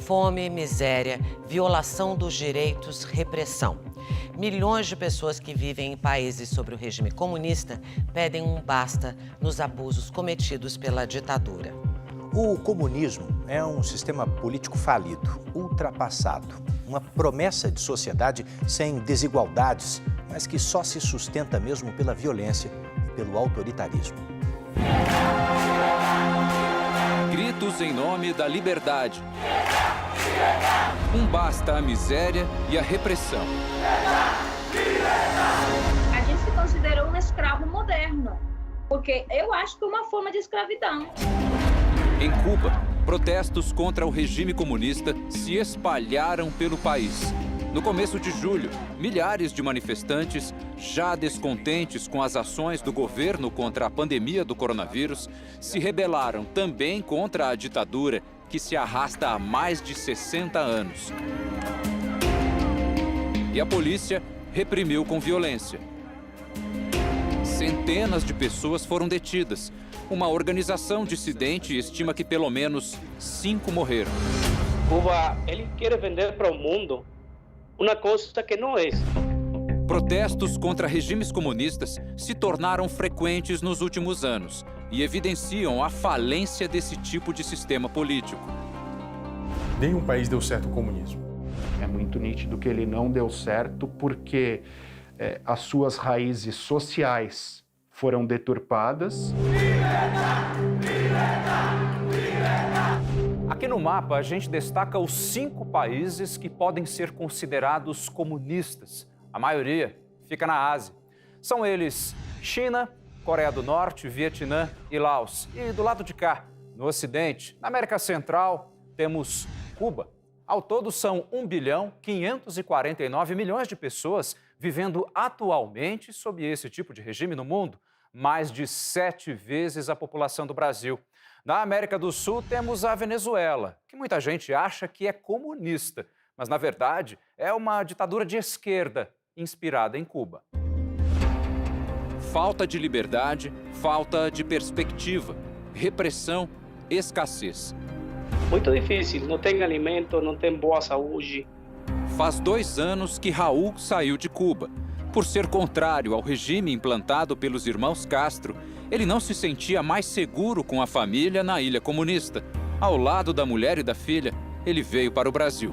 Fome, miséria, violação dos direitos, repressão. Milhões de pessoas que vivem em países sob o regime comunista pedem um basta nos abusos cometidos pela ditadura. O comunismo é um sistema político falido, ultrapassado. Uma promessa de sociedade sem desigualdades, mas que só se sustenta mesmo pela violência e pelo autoritarismo. Gritos em nome da liberdade. Um basta à miséria e à repressão. A gente se considerou um escravo moderno, porque eu acho que é uma forma de escravidão. Em Cuba, protestos contra o regime comunista se espalharam pelo país. No começo de julho, milhares de manifestantes, já descontentes com as ações do governo contra a pandemia do coronavírus, se rebelaram também contra a ditadura que se arrasta há mais de 60 anos. E a polícia reprimiu com violência. Centenas de pessoas foram detidas. Uma organização dissidente estima que pelo menos 5 morreram. Cuba, ele quer vender para o mundo uma coisa que não é. Protestos contra regimes comunistas se tornaram frequentes nos últimos anos e evidenciam a falência desse tipo de sistema político. Nenhum país deu certo o comunismo. É muito nítido que ele não deu certo porque as suas raízes sociais foram deturpadas. Aqui no mapa, a gente destaca os 5 países que podem ser considerados comunistas. A maioria fica na Ásia. São eles China, Coreia do Norte, Vietnã e Laos. E do lado de cá, no Ocidente, na América Central, temos Cuba. Ao todo, são 1.549 bilhões de pessoas vivendo atualmente sob esse tipo de regime no mundo. Mais de 7 vezes a população do Brasil. Na América do Sul, temos a Venezuela, que muita gente acha que é comunista, mas, na verdade, é uma ditadura de esquerda, inspirada em Cuba. Falta de liberdade, falta de perspectiva, repressão, escassez. Muito difícil, não tem alimento, não tem boa saúde. Faz 2 anos que Raul saiu de Cuba. Por ser contrário ao regime implantado pelos irmãos Castro, ele não se sentia mais seguro com a família na ilha comunista. Ao lado da mulher e da filha, ele veio para o Brasil.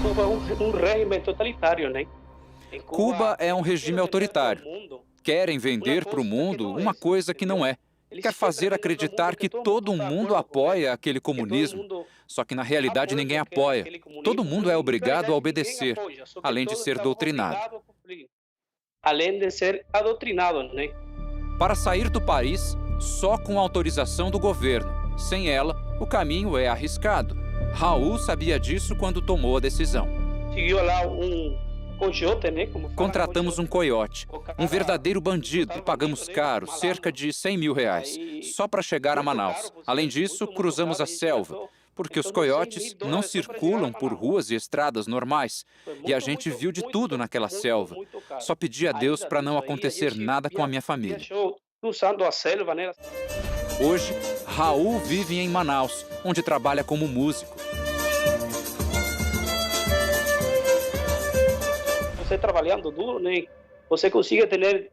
Cuba é um regime totalitário, né? Cuba é um regime autoritário. Querem vender para o mundo uma coisa que não é. Quer fazer acreditar que todo mundo apoia aquele comunismo. Só que, na realidade, ninguém apoia. Todo mundo é obrigado a obedecer, além de ser doutrinado. Além de ser adotrinado, né? Para sair do país, só com autorização do governo. Sem ela, o caminho é arriscado. Raul sabia disso quando tomou a decisão. Seguiu lá coiote, né? Contratamos um coiote, um verdadeiro bandido, e pagamos caro, cerca de R$100 mil, só para chegar a Manaus. Além disso, cruzamos a selva, porque os coiotes não circulam por ruas e estradas normais. E a gente viu de tudo naquela selva. Só pedi a Deus para não acontecer nada com a minha família. Usando a selva, né? Hoje, Raul vive em Manaus, onde trabalha como músico. Você trabalhando duro, né? Você consegue ter...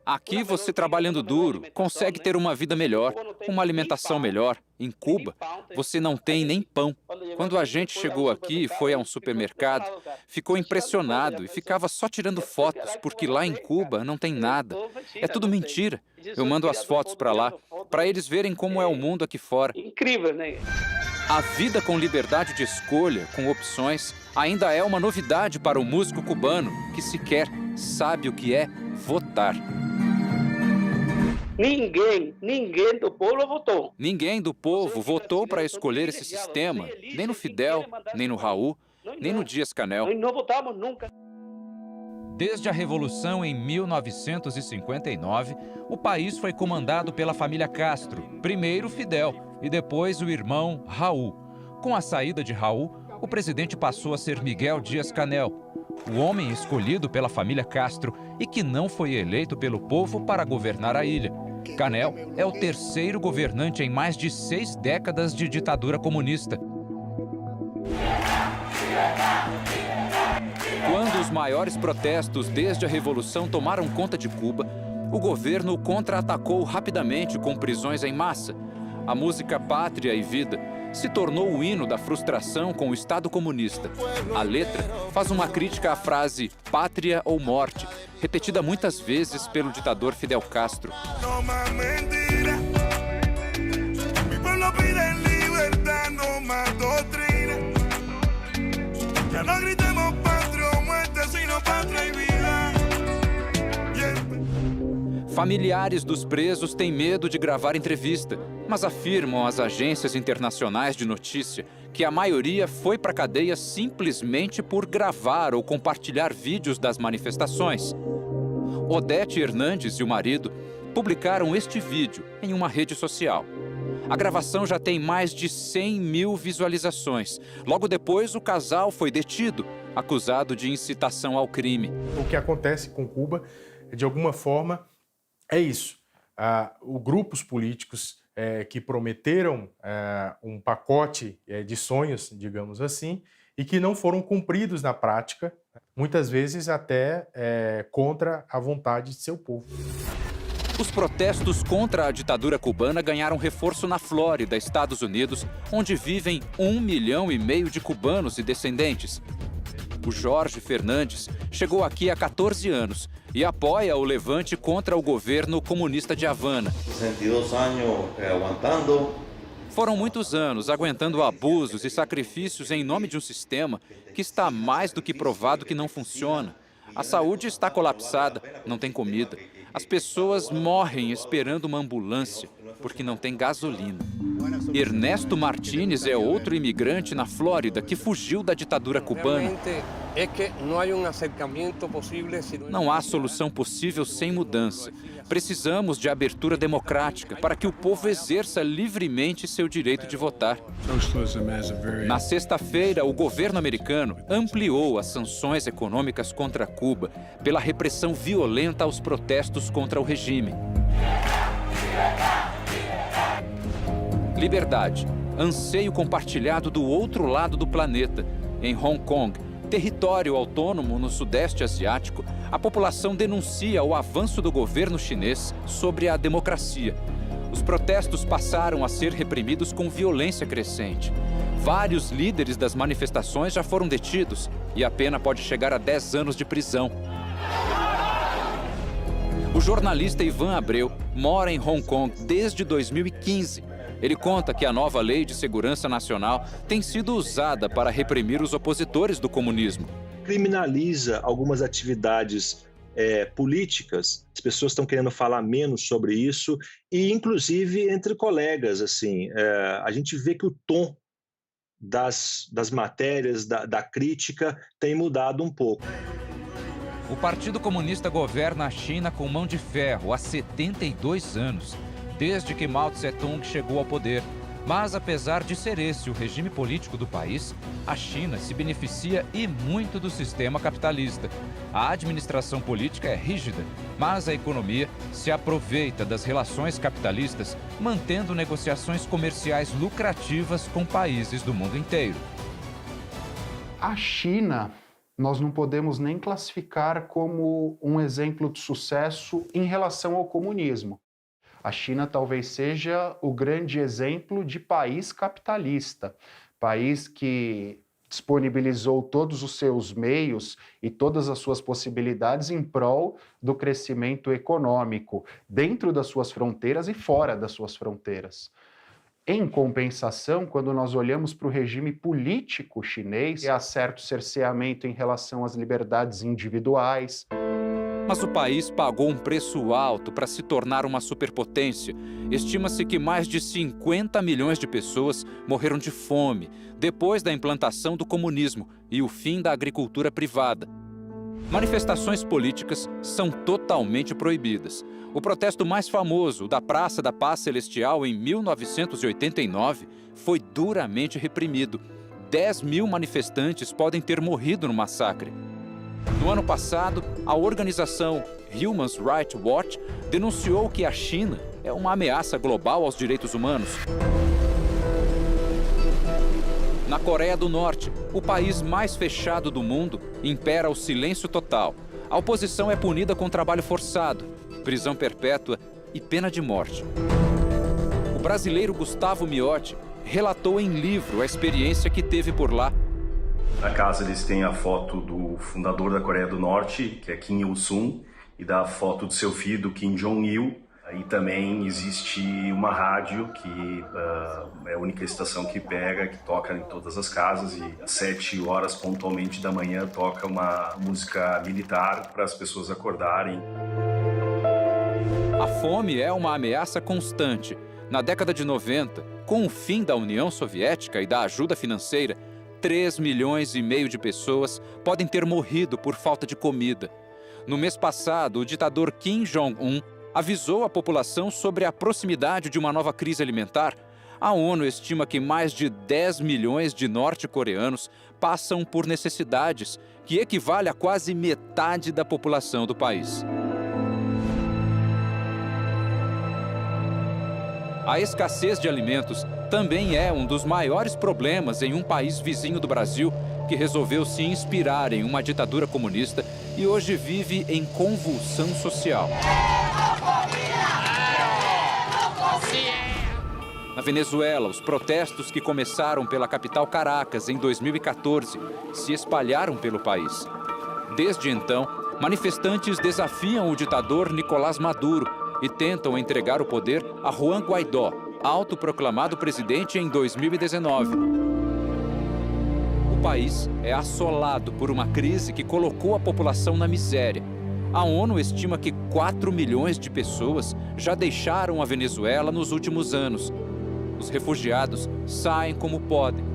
Aqui, você trabalhando duro, consegue ter uma vida melhor, uma alimentação melhor. Em Cuba, você não tem nem pão. Quando a gente chegou aqui e foi a um supermercado, ficou impressionado e ficava só tirando fotos, porque lá em Cuba não tem nada. É tudo mentira. Eu mando as fotos para lá, para eles verem como é o mundo aqui fora. Incrível, né? A vida com liberdade de escolha, com opções, ainda é uma novidade para o músico cubano, que sequer sabe o que é votar. Ninguém do povo votou. Ninguém do povo votou para escolher esse sistema, nem no Fidel, nem no Raul, nem no Dias-Canel. Nós não votamos nunca. Desde a Revolução em 1959, o país foi comandado pela família Castro, primeiro Fidel e depois o irmão Raul. Com a saída de Raul, o presidente passou a ser Miguel Dias-Canel, o homem escolhido pela família Castro e que não foi eleito pelo povo para governar a ilha. Canel é o terceiro governante em mais de 6 décadas de ditadura comunista. os maiores protestos desde a Revolução tomaram conta de Cuba, o governo contra-atacou rapidamente com prisões em massa. A música Pátria e Vida se tornou o hino da frustração com o Estado comunista. A letra faz uma crítica à frase pátria ou morte, repetida muitas vezes pelo ditador Fidel Castro. Familiares dos presos têm medo de gravar entrevista, mas afirmam às agências internacionais de notícia que a maioria foi para a cadeia simplesmente por gravar ou compartilhar vídeos das manifestações. Odete Hernandes e o marido publicaram este vídeo em uma rede social. A gravação já tem mais de 100 mil visualizações. Logo depois, o casal foi detido, acusado de incitação ao crime. O que acontece com Cuba, de alguma forma, é isso. Grupos políticos que prometeram um pacote de sonhos, digamos assim, e que não foram cumpridos na prática, muitas vezes até contra a vontade de seu povo. Os protestos contra a ditadura cubana ganharam reforço na Flórida, Estados Unidos, onde vivem 1,5 milhão de cubanos e descendentes. O Jorge Fernandes chegou aqui há 14 anos e apoia o levante contra o governo comunista de Havana. 62 anos aguentando. Foram muitos anos aguentando abusos e sacrifícios em nome de um sistema que está mais do que provado que não funciona. A saúde está colapsada, não tem comida. As pessoas morrem esperando uma ambulância porque não tem gasolina. Ernesto Martínez é outro imigrante na Flórida que fugiu da ditadura cubana. Não há solução possível sem mudança. Precisamos de abertura democrática para que o povo exerça livremente seu direito de votar. Na sexta-feira, o governo americano ampliou as sanções econômicas contra Cuba pela repressão violenta aos protestos contra o regime. Liberdade, anseio compartilhado do outro lado do planeta. Em Hong Kong, território autônomo no Sudeste Asiático, a população denuncia o avanço do governo chinês sobre a democracia. Os protestos passaram a ser reprimidos com violência crescente. Vários líderes das manifestações já foram detidos e a pena pode chegar a 10 anos de prisão. O jornalista Ivan Abreu mora em Hong Kong desde 2015. Ele conta que a nova Lei de Segurança Nacional tem sido usada para reprimir os opositores do comunismo. Criminaliza algumas atividades políticas, as pessoas estão querendo falar menos sobre isso, e inclusive entre colegas, assim, a gente vê que o tom das matérias, da crítica, tem mudado um pouco. O Partido Comunista governa a China com mão de ferro há 72 anos. Desde que Mao Tse-tung chegou ao poder. Mas, apesar de ser esse o regime político do país, a China se beneficia e muito do sistema capitalista. A administração política é rígida, mas a economia se aproveita das relações capitalistas, mantendo negociações comerciais lucrativas com países do mundo inteiro. A China, nós não podemos nem classificar como um exemplo de sucesso em relação ao comunismo. A China talvez seja o grande exemplo de país capitalista, país que disponibilizou todos os seus meios e todas as suas possibilidades em prol do crescimento econômico, dentro das suas fronteiras e fora das suas fronteiras. Em compensação, quando nós olhamos para o regime político chinês, há certo cerceamento em relação às liberdades individuais. Mas o país pagou um preço alto para se tornar uma superpotência. Estima-se que mais de 50 milhões de pessoas morreram de fome depois da implantação do comunismo e o fim da agricultura privada. Manifestações políticas são totalmente proibidas. O protesto mais famoso, da Praça da Paz Celestial, em 1989, foi duramente reprimido. 10 mil manifestantes podem ter morrido no massacre. No ano passado, a organização Human Rights Watch denunciou que a China é uma ameaça global aos direitos humanos. Na Coreia do Norte, o país mais fechado do mundo, impera o silêncio total. A oposição é punida com trabalho forçado, prisão perpétua e pena de morte. O brasileiro Gustavo Miotti relatou em livro a experiência que teve por lá. Na casa eles têm a foto do fundador da Coreia do Norte, que é Kim Il-sung, e da foto do seu filho, do Kim Jong-il. E também existe uma rádio que é a única estação que pega, que toca em todas as casas, e às 7 horas pontualmente da manhã toca uma música militar para as pessoas acordarem. A fome é uma ameaça constante. Na década de 90, com o fim da União Soviética e da ajuda financeira, 3,5 milhões de pessoas podem ter morrido por falta de comida. No mês passado, o ditador Kim Jong-un avisou a população sobre a proximidade de uma nova crise alimentar. A ONU estima que mais de 10 milhões de norte-coreanos passam por necessidades, que equivale a quase metade da população do país. A escassez de alimentos também é um dos maiores problemas em um país vizinho do Brasil, que resolveu se inspirar em uma ditadura comunista e hoje vive em convulsão social. Na Venezuela, os protestos que começaram pela capital Caracas em 2014 se espalharam pelo país. Desde então, manifestantes desafiam o ditador Nicolás Maduro e tentam entregar o poder a Juan Guaidó, autoproclamado presidente em 2019. O país é assolado por uma crise que colocou a população na miséria. A ONU estima que 4 milhões de pessoas já deixaram a Venezuela nos últimos anos. Os refugiados saem como podem.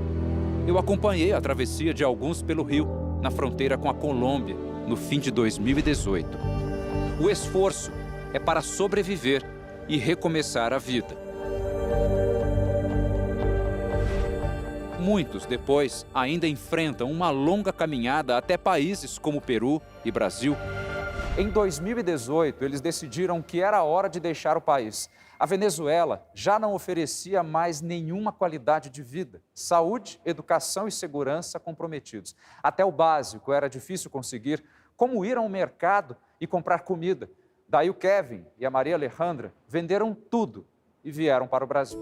Eu acompanhei a travessia de alguns pelo rio, na fronteira com a Colômbia, no fim de 2018. O esforço é para sobreviver e recomeçar a vida. Muitos, depois, ainda enfrentam uma longa caminhada até países como Peru e Brasil. Em 2018, eles decidiram que era hora de deixar o país. A Venezuela já não oferecia mais nenhuma qualidade de vida. Saúde, educação e segurança comprometidos. Até o básico era difícil conseguir, como ir ao mercado e comprar comida. Daí o Kevin e a Maria Alejandra venderam tudo e vieram para o Brasil.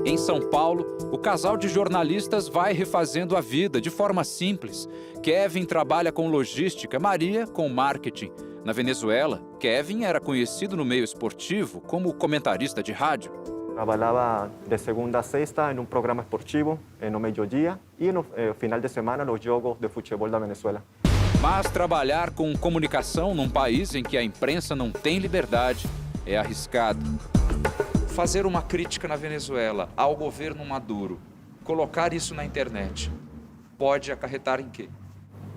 Em São Paulo, o casal de jornalistas vai refazendo a vida de forma simples. Kevin trabalha com logística, Maria com marketing. Na Venezuela, Kevin era conhecido no meio esportivo como comentarista de rádio. Trabalhava de segunda a sexta em um programa esportivo, no meio-dia, e no final de semana nos jogos de futebol da Venezuela. Mas trabalhar com comunicação num país em que a imprensa não tem liberdade é arriscado. Fazer uma crítica na Venezuela ao governo Maduro, colocar isso na internet, pode acarretar em quê?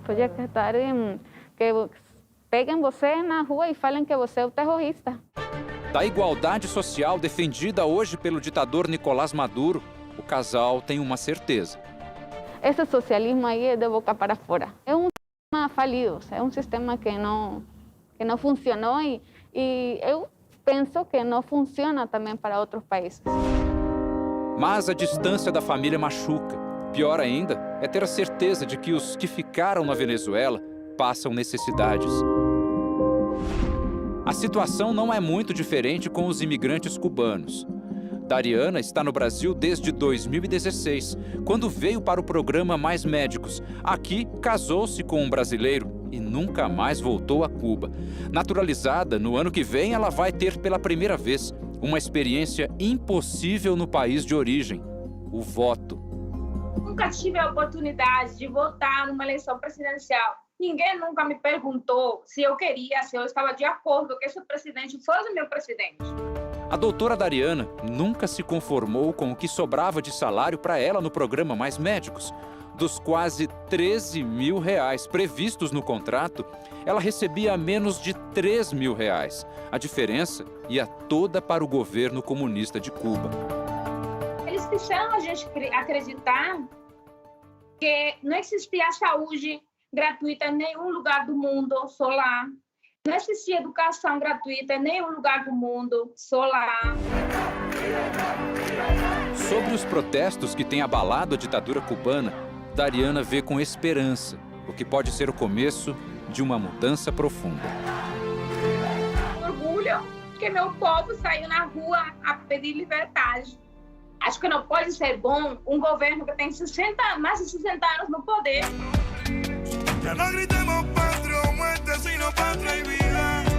Pode acarretar em que peguem você na rua e falem que você é o terrorista. Da igualdade social defendida hoje pelo ditador Nicolás Maduro, o casal tem uma certeza. Esse socialismo aí é de boca para fora. É um sistema falido, é um sistema que não funcionou e eu penso que não funciona também para outros países. Mas a distância da família machuca. Pior ainda é ter a certeza de que os que ficaram na Venezuela passam necessidades. A situação não é muito diferente com os imigrantes cubanos. Dariana está no Brasil desde 2016, quando veio para o programa Mais Médicos. Aqui, casou-se com um brasileiro e nunca mais voltou a Cuba. Naturalizada, no ano que vem ela vai ter pela primeira vez uma experiência impossível no país de origem: o voto. Nunca tive a oportunidade de votar numa eleição presidencial. Ninguém nunca me perguntou se eu queria, se eu estava de acordo que esse presidente fosse o meu presidente. A doutora Dariana nunca se conformou com o que sobrava de salário para ela no programa Mais Médicos. Dos quase 13 mil reais previstos no contrato, ela recebia menos de 3 mil reais. A diferença ia toda para o governo comunista de Cuba. Eles fizeram a gente acreditar que não existia saúde gratuita em nenhum lugar do mundo, só lá. Não existia educação gratuita em nenhum lugar do mundo, só lá. Sobre os protestos que têm abalado a ditadura cubana, Dariana vê com esperança o que pode ser o começo de uma mudança profunda. Orgulho que meu povo saiu na rua a pedir liberdade. Acho que não pode ser bom um governo que tem mais de 60 anos no poder. Ya no gritemos patria o muerte, sino patria y vida.